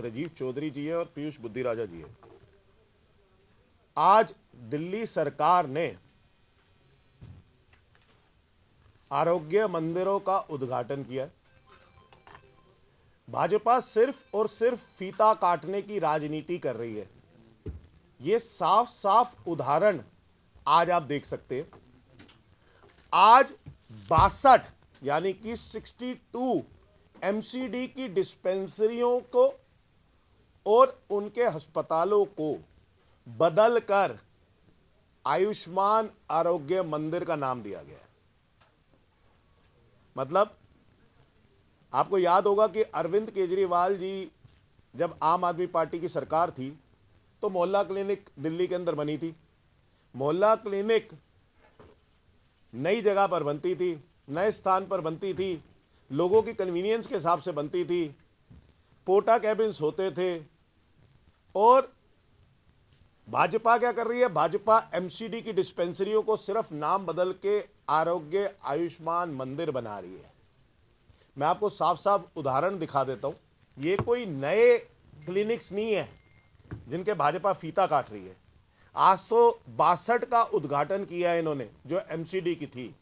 राजीव चौधरी जी है और पीयूष बुद्धिराजा जी है। आज दिल्ली सरकार ने आरोग्य मंदिरों का उद्घाटन किया। भाजपा सिर्फ और सिर्फ फीता काटने की राजनीति कर रही है। ये साफ साफ उदाहरण आज आप देख सकते हैं। आज 62 यानी कि 62 एमसीडी की डिस्पेंसरियों को और उनके अस्पतालों को बदलकर आयुष्मान आरोग्य मंदिर का नाम दिया गया है। मतलब आपको याद होगा कि अरविंद केजरीवाल जी जब आम आदमी पार्टी की सरकार थी तो मोहल्ला क्लिनिक दिल्ली के अंदर बनी थी। मोहल्ला क्लिनिक नई जगह पर बनती थी, नए स्थान पर बनती थी, लोगों की कन्वीनियंस के हिसाब से बनती थी, पोटा कैबिन्स होते थे। और भाजपा क्या कर रही है? भाजपा एमसीडी की डिस्पेंसरियों को सिर्फ नाम बदल के आरोग्य आयुष्मान मंदिर बना रही है। मैं आपको साफ साफ उदाहरण दिखा देता हूं। ये कोई नए क्लिनिक्स नहीं है जिनके भाजपा फीता काट रही है। आज तो 62 का उद्घाटन किया है इन्होंने जो एमसीडी की थी।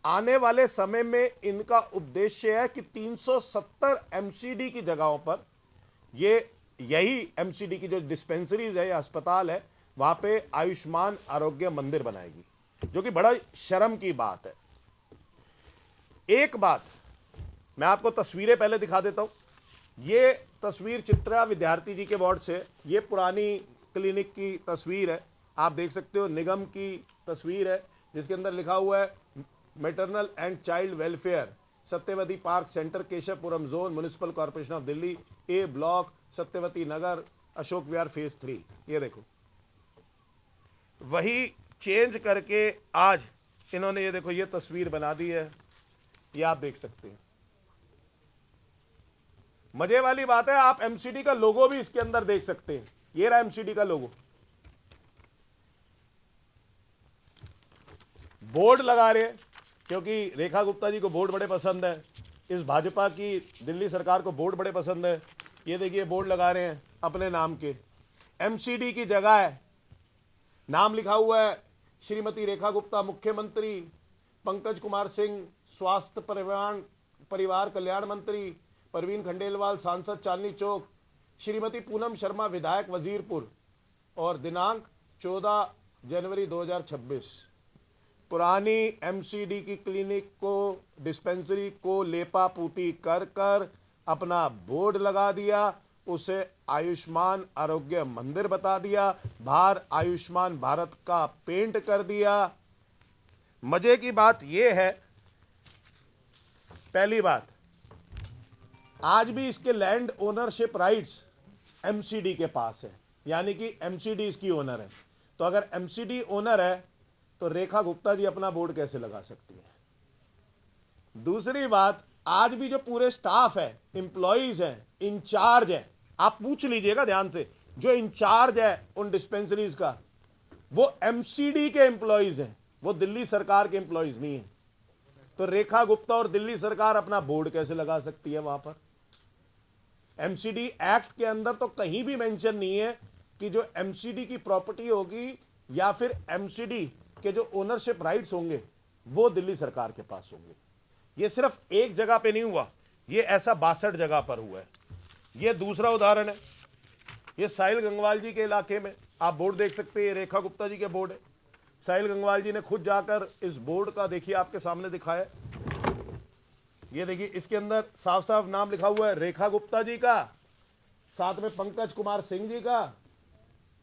आने वाले समय में इनका उद्देश्य है कि 370 एमसीडी की जगहों पर यही एमसीडी की जो डिस्पेंसरीज है या अस्पताल है वहां पे आयुष्मान आरोग्य मंदिर बनाएगी, जो कि बड़ा शर्म की बात है। एक बात मैं आपको तस्वीरें पहले दिखा देता हूं। ये तस्वीर चित्रा विद्यार्थी जी के वार्ड से, ये पुरानी क्लिनिक की तस्वीर है। आप देख सकते हो निगम की तस्वीर है जिसके अंदर लिखा हुआ है maternal and child welfare, Satyavati park centre, Keshavpuram zone, municipal corporation of Delhi, A block, Satyavati Nagar, Ashok Vihar phase 3। ये देखो, वही चेंज करके आज इन्होंने ये देखो ये तस्वीर बना दी है। ये आप देख सकते हैं। मजे वाली बात है, आप एमसीडी का लोगो भी इसके अंदर देख सकते हैं। ये रहा एमसीडी का लोगो। बोर्ड लगा रहे हैं क्योंकि रेखा गुप्ता जी को बोर्ड बड़े पसंद है। इस भाजपा की दिल्ली सरकार को बोर्ड बड़े पसंद है। ये देखिए बोर्ड लगा रहे हैं अपने नाम के। एमसीडी की जगह है, नाम लिखा हुआ है श्रीमती रेखा गुप्ता मुख्यमंत्री, पंकज कुमार सिंह स्वास्थ्य परिवार कल्याण मंत्री, परवीन खंडेलवाल सांसद चांदनी चौक, श्रीमती पूनम शर्मा विधायक वजीरपुर, और दिनांक 14 जनवरी 2026। पुरानी एमसीडी की क्लिनिक को, डिस्पेंसरी को लेपा पूटी कर कर अपना बोर्ड लगा दिया, उसे आयुष्मान आरोग्य मंदिर बता दिया, बाहर आयुष्मान भारत का पेंट कर दिया। मजे की बात यह है, पहली बात, आज भी इसके लैंड ओनरशिप राइट्स एमसीडी के पास है, यानी कि एमसीडी इसकी ओनर है। तो अगर एमसीडी ओनर है तो रेखा गुप्ता जी अपना बोर्ड कैसे लगा सकती है? दूसरी बात, आज भी जो पूरे स्टाफ है, इंप्लॉइज हैं, इंचार्ज है, आप पूछ लीजिएगा ध्यान से, जो इंचार्ज है उन डिस्पेंसरीज का, वो एमसीडी के एम्प्लॉइज हैं, वो दिल्ली सरकार के एम्प्लॉइज नहीं है। तो रेखा गुप्ता और दिल्ली सरकार अपना बोर्ड कैसे लगा सकती है वहां पर? एमसीडी एक्ट के अंदर तो कहीं भी मेंशन नहीं है कि जो एमसीडी की प्रॉपर्टी होगी या फिर एमसीडी के जो ओनरशिप राइट्स होंगे वो दिल्ली सरकार के पास होंगे। ये सिर्फ एक जगह पे नहीं हुआ, ये ऐसा 62 जगह पर हुआ है। ये दूसरा उदाहरण है, ये साहिल गंगवाल जी के इलाके में आप बोर्ड देख सकते हैं, रेखा गुप्ता जी के बोर्ड है। साहिल गंगवाल जी ने खुद जाकर इस बोर्ड का देखिए आपके सामने दिखाया। ये देखिए इसके अंदर साफ साफ नाम लिखा हुआ है रेखा गुप्ता जी का, साथ में पंकज कुमार सिंह जी का,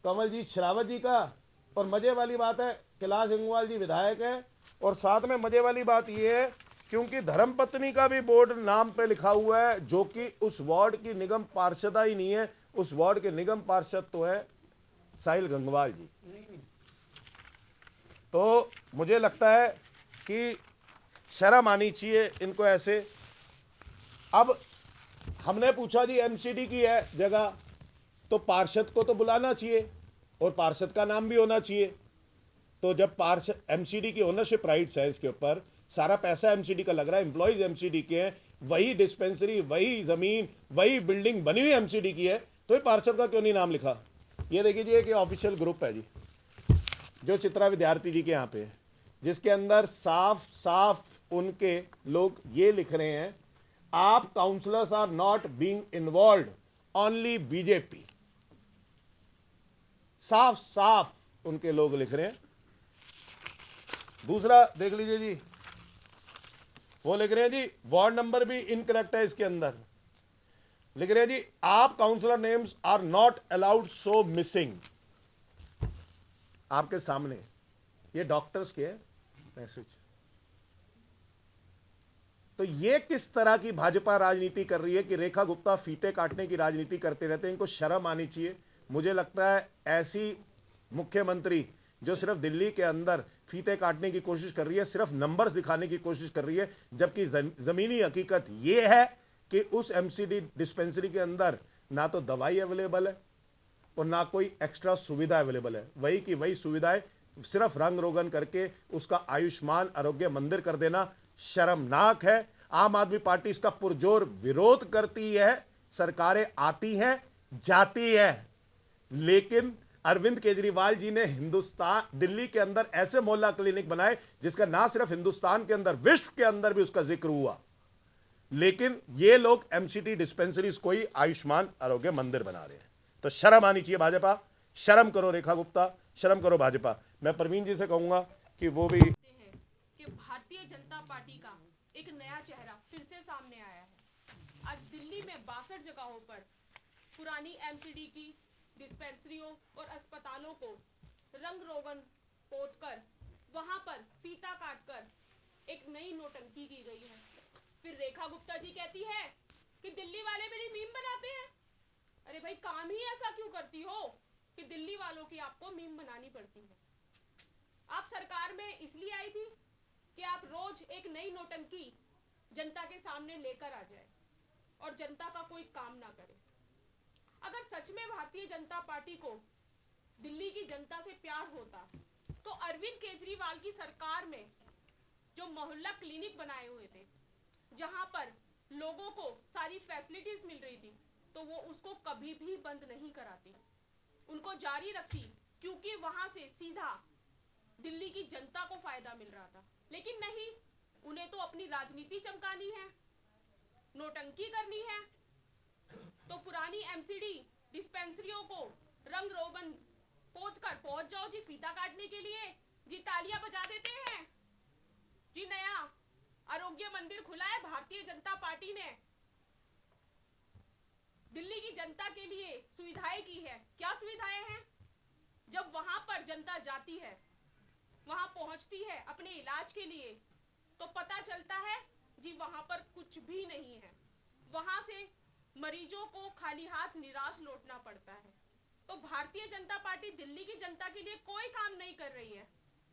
कमलजीत शेरावत जी का, और मजे वाली बात है कैलाश गंगवाल जी विधायक है। और साथ में मजे वाली बात यह है क्योंकि धर्मपत्नी का भी बोर्ड नाम पे लिखा हुआ है, जो कि उस वार्ड की निगम पार्षद ही नहीं है, उस वार्ड के निगम पार्षद तो है साहिल गंगवाल जी। तो मुझे लगता है कि शर्म आनी चाहिए इनको ऐसे। अब हमने पूछा जी एमसीडी की है जगह, तो पार्षद को तो बुलाना चाहिए और पार्षद का नाम भी होना चाहिए। तो जब पार्षद एमसीडी की ओनरशिप राइट्स है, इसके ऊपर सारा पैसा एमसीडी का लग रहा है, एम्प्लॉइज एमसीडी के हैं, वही डिस्पेंसरी, वही जमीन, वही बिल्डिंग बनी हुई एमसीडी की है, तो ये पार्षद का क्यों नहीं नाम लिखा? ये देखिए जी, एक ऑफिशियल ग्रुप है जी, जो चित्रा विद्यार्थी जी के यहाँ पे है, जिसके अंदर साफ साफ उनके लोग ये लिख रहे हैं, आप councillors are not being involve, only BJP. साफ साफ उनके लोग लिख रहे हैं। दूसरा देख लीजिए जी, वो लिख रहे हैं जी, वार्ड नंबर भी इनकरेक्ट है इसके अंदर। लिख रहे हैं जी, आप councillor names are not allowed so missing. आपके सामने ये डॉक्टर्स के मैसेज। तो ये किस तरह की भाजपा राजनीति कर रही है कि रेखा गुप्ता फीते काटने की राजनीति करते रहते हैं? इनको शर्म आनी चाहिए। मुझे लगता है ऐसी मुख्यमंत्री जो सिर्फ दिल्ली के अंदर फीते काटने की कोशिश कर रही है, सिर्फ नंबर्स दिखाने की कोशिश कर रही है, जबकि जमीनी हकीकत यह है कि उस एमसीडी डिस्पेंसरी के अंदर ना तो दवाई अवेलेबल है और ना कोई एक्स्ट्रा सुविधा अवेलेबल है। वही की वही सुविधाएं सिर्फ रंग रोगन करके उसका आयुष्मान आरोग्य मंदिर कर देना शर्मनाक है। आम आदमी पार्टी इसका पुरजोर विरोध करती है। सरकारें आती हैं, जाती है, लेकिन अरविंद केजरीवाल जी ने दिल्ली के अंदर ऐसे मोहल्ला क्लिनिक बनाए जिसका ना सिर्फ हिंदुस्तान के अंदर, विश्व के अंदर भी उसका जिक्र हुआ। लेकिन ये लोग एमसीडी डिस्पेंसरीज को ही आयुष्मान आरोग्य मंदिर बना रहे हैं। तो शर्म आनी चाहिए भाजपा, शर्म करो रेखा गुप्ता, शर्म करो भाजपा। मैं परवीन जी से कहूंगा कि वो भी कि भारतीय जनता पार्टी का एक नया चेहरा फिर से सामने आया है। आज दिल्ली में 62 जगहों पर पुरानी एमसीडी की डिस्पेंसरियों और अस्पतालों को रंग रोगन पोतकर वहां पर फीता काटकर एक नई नोटंकी की गई है। फिर रेखा गुप्ता जी कहती है कि दिल्ली वाले मेरी मीम बनाते हैं। अरे भाई, काम ही ऐसा क्यों करती हो कि दिल्ली वालों की आपको मीम बनानी पड़ती है? आप सरकार में इसलिए आई थी कि आप रोज एक नई नोटंकी जनता के सामने लेकर आ जाए और जनता का कोई काम ना करे। अगर सच में भारतीय जनता पार्टी को दिल्ली की जनता से प्यार होता तो अरविंद केजरीवाल की सरकार में जो मोहल्ला क्लिनिक बनाए हुए थे, जहां पर लोगों को सारी फैसिलिटीज मिल रही थी, तो वो उसको कभी भी बंद नहीं कराती, उनको जारी रखती, क्योंकि वहां से सीधा दिल्ली की जनता को फायदा मिल रहा था। लेकिन नहीं, उन्हें तो अपनी राजनीति चमकानी है, नोटंकी करनी है। तो पुरानी एमसीडी डिस्पेंसरियों को रंग रोगन पोत कर पहुंच जाओ जी फीता काटने के लिए, जी तालियां बजा देते हैं जी। नया आरोग्य मंदिर खुला है भारतीय जनता पार्टी ने, दिल्ली की जनता के लिए सुविधाएं की है। क्या सुविधाएं हैं? जब वहां पर जनता जाती है, वहां पहुंचती है अपने इलाज के लिए, तो पता चलता है जी वहां पर कुछ भी नहीं है। वहां से मरीजों को खाली हाथ निराश लौटना पड़ता है। तो भारतीय जनता पार्टी दिल्ली की जनता के लिए कोई काम नहीं कर रही है,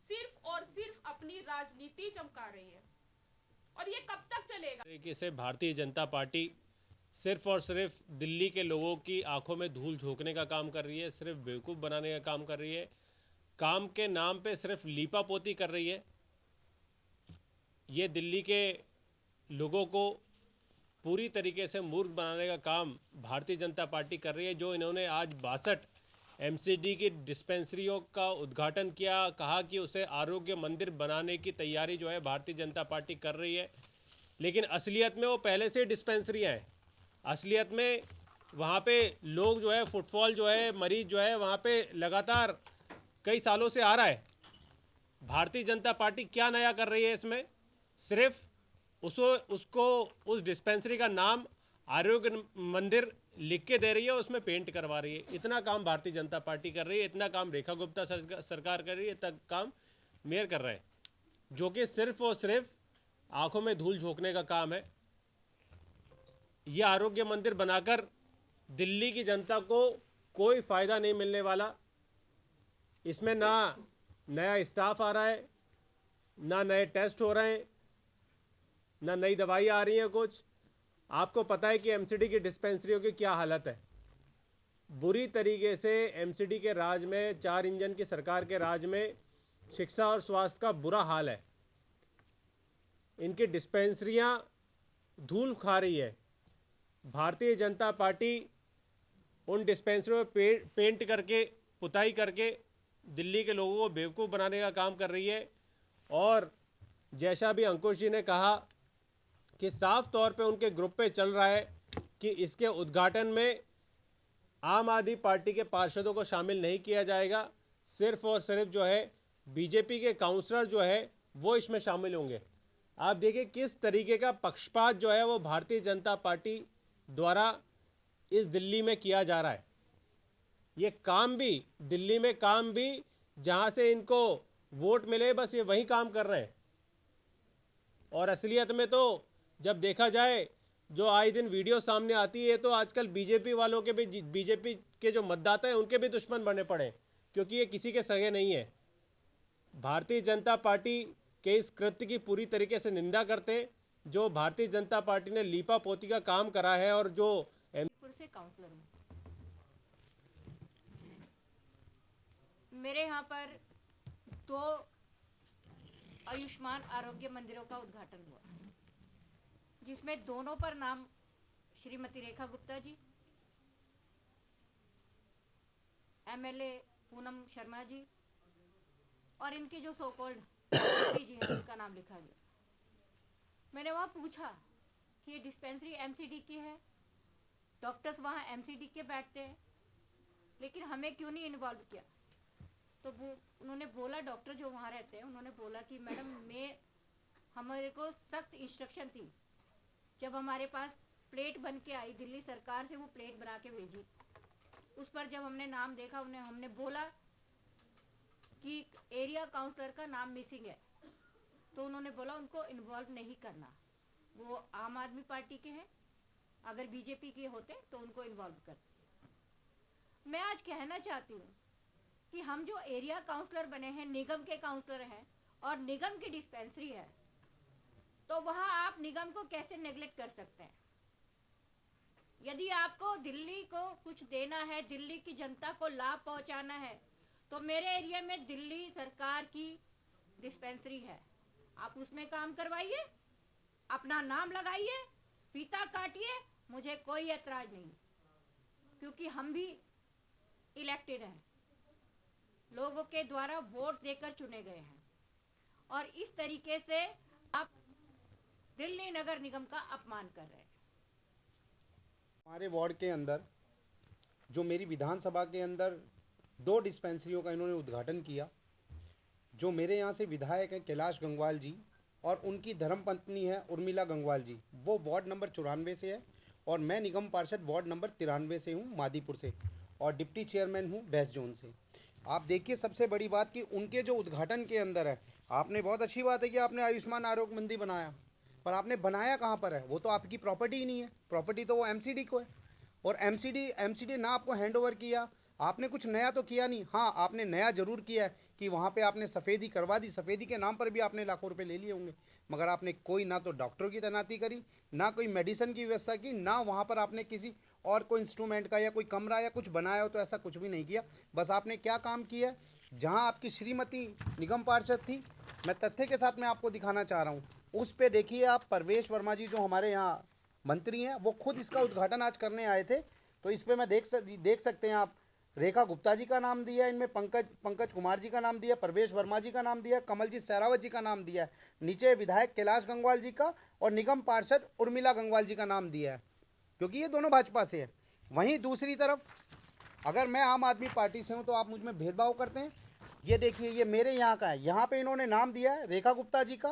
सिर्फ और सिर्फ अपनी राजनीति चमका रही है। और ये कब तक चलेगा? तरीके से भारतीय जनता पार्टी सिर्फ और सिर्फ दिल्ली के लोगों की आंखों में धूल झोंकने का काम कर रही है, सिर्फ बेवकूफ़ बनाने का काम कर रही है, काम के नाम पे सिर्फ लीपापोती कर रही है। ये दिल्ली के लोगों को पूरी तरीके से मूर्ख बनाने का काम भारतीय जनता पार्टी कर रही है। जो इन्होंने आज 62 एमसीडी की डिस्पेंसरियों का उद्घाटन किया, कहा कि उसे आरोग्य मंदिर बनाने की तैयारी जो है भारतीय जनता पार्टी कर रही है, लेकिन असलियत में वो पहले से डिस्पेंसरियाँ हैं। असलियत में वहाँ पे लोग जो है, फुटफॉल जो है, मरीज जो है वहाँ पे लगातार कई सालों से आ रहा है। भारतीय जनता पार्टी क्या नया कर रही है इसमें? सिर्फ उसको उस डिस्पेंसरी का नाम आरोग्य मंदिर लिख के दे रही है, उसमें पेंट करवा रही है। इतना काम भारतीय जनता पार्टी कर रही है, इतना काम रेखा गुप्ता सरकार कर रही है, इतना काम मेयर कर रहे हैं, जो कि सिर्फ और सिर्फ आंखों में धूल झोंकने का काम है। यह आरोग्य मंदिर बनाकर दिल्ली की जनता को कोई फ़ायदा नहीं मिलने वाला। इसमें ना नया स्टाफ आ रहा है, ना नए टेस्ट हो रहे हैं, ना नई दवाई आ रही है कुछ। आपको पता है कि एमसीडी की डिस्पेंसरियों की क्या हालत है। बुरी तरीके से एमसीडी के राज में, 4 इंजन की सरकार के राज में शिक्षा और स्वास्थ्य का बुरा हाल है। इनकी डिस्पेंसरियां धूल खा रही है। भारतीय जनता पार्टी उन डिस्पेंसरी में पेंट करके, पुताई करके दिल्ली के लोगों को बेवकूफ़ बनाने का काम कर रही है। और जैसा भी अंकुश जी ने कहा कि साफ तौर पे उनके ग्रुप पे चल रहा है कि इसके उद्घाटन में आम आदमी पार्टी के पार्षदों को शामिल नहीं किया जाएगा, सिर्फ और सिर्फ जो है बीजेपी के काउंसलर जो है वो इसमें शामिल होंगे। आप देखिए किस तरीके का पक्षपात जो है वो भारतीय जनता पार्टी द्वारा इस दिल्ली में किया जा रहा है। ये काम भी दिल्ली में काम भी जहाँ से इनको वोट मिले बस ये वही काम कर रहे हैं। और असलियत में तो जब देखा जाए जो आए दिन वीडियो सामने आती है तो आजकल बीजेपी वालों के भी, बीजेपी के जो मतदाता हैं उनके भी दुश्मन बने पड़े, क्योंकि ये किसी के सगे नहीं है। भारतीय जनता पार्टी के इस कृत्य की पूरी तरीके से निंदा करते हैं। जो भारतीय जनता पार्टी ने लीपा पोती का काम करा है और जो से काउंसलर हूँ। मेरे यहाँ पर 2 आयुष्मान आरोग्य मंदिरों का उद्घाटन हुआ, जिसमें दोनों पर नाम श्रीमती रेखा गुप्ता जी, एमएलए पूनम शर्मा जी और इनके जो सो कॉल्ड जी हैं उनका नाम लिखा गया। मैंने वहाँ पूछा कि ये डिस्पेंसरी एमसीडी की है, डॉक्टर्स वहाँ एमसीडी के बैठते हैं, लेकिन हमें क्यों नहीं इन्वॉल्व किया? तो उन्होंने बोला, डॉक्टर जो वहाँ रहते हैं उन्होंने बोला कि मैडम हमारे को सख्त इंस्ट्रक्शन थी। जब हमारे पास प्लेट बन के आई दिल्ली सरकार से, वो प्लेट बना के भेजी, उस पर जब हमने नाम देखा हमने बोला कि एरिया काउंसलर का नाम मिसिंग है, तो उन्होंने बोला उनको इन्वॉल्व नहीं करना, वो आम आदमी पार्टी के हैं, अगर बीजेपी के होते तो उनको इन्वॉल्व करते। मैं आज कहना चाहती हूँ कि हम जो एरिया काउंसलर बने हैं, निगम के काउंसलर हैं और निगम की डिस्पेंसरी है, तो वहाँ आप निगम को कैसे नेग्लेक्ट कर सकते हैं? यदि आपको दिल्ली को कुछ देना है, दिल्ली की जनता को लाभ पहुँचाना है, तो मेरे एरिया में दिल्ली सरकार की डिस्पेंसरी है, आप उसमें काम करवाइए, अपना नाम लगाइए, फीता काटिए, मुझे कोई ऐतराज नहीं, क्योंकि हम भी इलेक्टेड हैं, लोगों के द्वारा वोट देकर चुने गए हैं। और इस तरीके से आप दिल्ली नगर निगम का अपमान कर रहे हैं। हमारे वार्ड के अंदर जो मेरी विधानसभा के अंदर 2 डिस्पेंसरियों का इन्होंने उद्घाटन किया। जो मेरे यहाँ से विधायक हैं कैलाश गंगवाल जी और उनकी धर्मपत्नी है उर्मिला गंगवाल जी, वो वार्ड नंबर 94 से है और मैं निगम पार्षद वार्ड नंबर 93 से हूँ, मादीपुर से, और डिप्टी चेयरमैन हूँ वेस्ट जोन से। आप देखिए सबसे बड़ी बात कि उनके जो उद्घाटन के अंदर है, आपने बहुत अच्छी बात है कि आपने आयुष्मान आरोग्य मंदिर बनाया, पर आपने बनाया कहाँ पर है? वो तो आपकी प्रॉपर्टी ही नहीं है, प्रॉपर्टी तो वो एमसीडी को है, और एमसीडी ना आपको हैंड ओवर किया, आपने कुछ नया तो किया नहीं। हाँ, आपने नया ज़रूर किया है कि वहाँ पे आपने सफ़ेदी करवा दी, सफ़ेदी के नाम पर भी आपने लाखों रुपए ले लिए होंगे, मगर आपने कोई ना तो डॉक्टरों की तैनाती करी, ना कोई मेडिसिन की व्यवस्था की, ना वहाँ पर आपने किसी और कोई इंस्ट्रूमेंट का या कोई कमरा या कुछ बनाया हो, तो ऐसा कुछ भी नहीं किया। बस आपने क्या काम किया है, जहाँ आपकी श्रीमती निगम पार्षद थी, मैं तथ्य के साथ मैं आपको दिखाना चाह रहा हूँ, उस पर देखिए आप, परवेश वर्मा जी जो हमारे यहाँ मंत्री हैं, वो खुद इसका उद्घाटन आज करने आए थे। तो इस पर मैं देख सकते हैं आप, रेखा गुप्ता जी का नाम दिया है, इनमें पंकज कुमार जी का नाम दिया, परवेश वर्मा जी का नाम दिया, कमलजीत सहरावत जी का नाम दिया है, नीचे विधायक कैलाश गंगवाल जी का और निगम पार्षद उर्मिला गंगवाल जी का नाम दिया है, क्योंकि ये दोनों भाजपा से है। वहीं दूसरी तरफ अगर मैं आम आदमी पार्टी से हूँ तो आप मुझ में भेदभाव करते हैं। ये देखिए, ये मेरे यहाँ का है, यहाँ पर इन्होंने नाम दिया है रेखा गुप्ता जी का,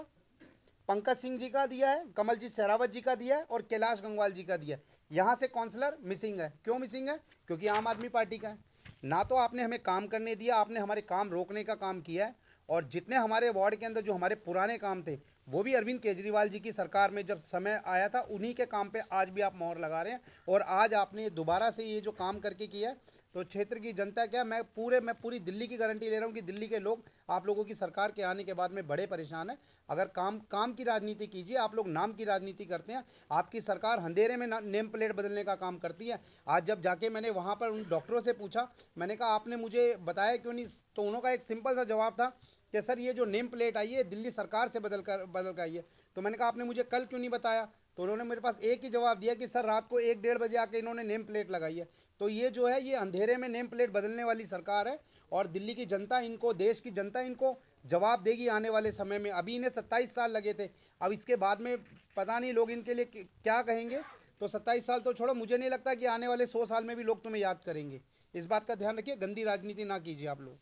पंकज सिंह जी का दिया है, कमलजीत सहरावत जी का दिया है और कैलाश गंगवाल जी का दिया है। यहाँ से काउंसलर मिसिंग है। क्यों मिसिंग है? क्योंकि आम आदमी पार्टी का है। ना तो आपने हमें काम करने दिया, आपने हमारे काम रोकने का काम किया है। और जितने हमारे वार्ड के अंदर जो हमारे पुराने काम थे, वो भी अरविंद केजरीवाल जी की सरकार में जब समय आया था, उन्हीं के काम पे आज भी आप मोहर लगा रहे हैं। और आज आपने दोबारा से ये जो काम करके किया है, तो क्षेत्र की जनता क्या, मैं पूरी दिल्ली की गारंटी ले रहा हूँ कि दिल्ली के लोग आप लोगों की सरकार के आने के बाद में बड़े परेशान हैं। अगर काम की राजनीति कीजिए, आप लोग नाम की राजनीति करते हैं। आपकी सरकार अंधेरे में नेम प्लेट बदलने का काम करती है। आज जब जाके मैंने वहाँ पर उन डॉक्टरों से पूछा, मैंने कहा आपने मुझे बताया क्यों नहीं, तो उन्होंने एक सिंपल सा जवाब था कि सर ये जो नेम प्लेट आई है दिल्ली सरकार से बदल कर आई है। तो मैंने कहा आपने मुझे कल क्यों नहीं बताया? तो उन्होंने मेरे पास एक ही जवाब दिया कि सर रात को 1-1:30 बजे आके इन्होंने नेम प्लेट लगाई है। तो ये जो है ये अंधेरे में नेम प्लेट बदलने वाली सरकार है और दिल्ली की जनता इनको, देश की जनता इनको जवाब देगी आने वाले समय में। अभी इन्हें 27 साल लगे थे, अब इसके बाद में पता नहीं लोग इनके लिए क्या कहेंगे। तो 27 साल तो छोड़ो, मुझे नहीं लगता कि आने वाले 100 साल में भी लोग तुम्हें याद करेंगे। इस बात का ध्यान रखिए, गंदी राजनीति ना कीजिए आप लोग।